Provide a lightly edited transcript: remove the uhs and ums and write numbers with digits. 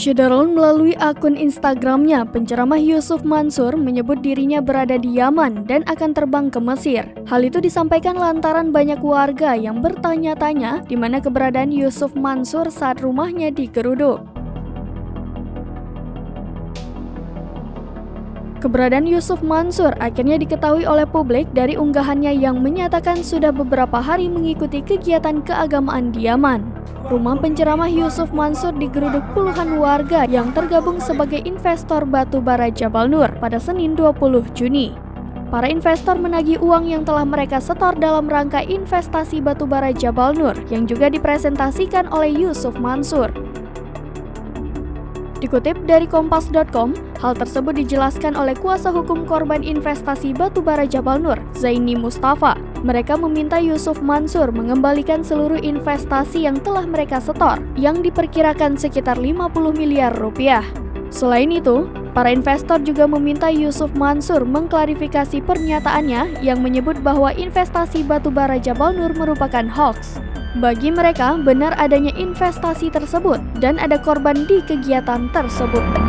Syederlun melalui akun Instagramnya, penceramah Yusuf Mansur menyebut dirinya berada di Yaman dan akan terbang ke Mesir. Hal itu disampaikan lantaran banyak warga yang bertanya-tanya di mana keberadaan Yusuf Mansur saat rumahnya digeruduk. Keberadaan Yusuf Mansur akhirnya diketahui oleh publik dari unggahannya yang menyatakan sudah beberapa hari mengikuti kegiatan keagamaan di Yaman. Rumah penceramah Yusuf Mansur digeruduk puluhan warga yang tergabung sebagai investor batu bara Jabal Nur pada Senin 20 Juni. Para investor menagih uang yang telah mereka setor dalam rangka investasi batu bara Jabal Nur yang juga dipresentasikan oleh Yusuf Mansur. Dikutip dari Kompas.com, hal tersebut dijelaskan oleh kuasa hukum korban investasi batubara Jabal Nur, Zaini Mustafa. Mereka meminta Yusuf Mansur mengembalikan seluruh investasi yang telah mereka setor, yang diperkirakan sekitar 50 miliar rupiah. Selain itu, para investor juga meminta Yusuf Mansur mengklarifikasi pernyataannya yang menyebut bahwa investasi batubara Jabal Nur merupakan hoax. Bagi mereka, benar adanya investasi tersebut dan ada korban di kegiatan tersebut.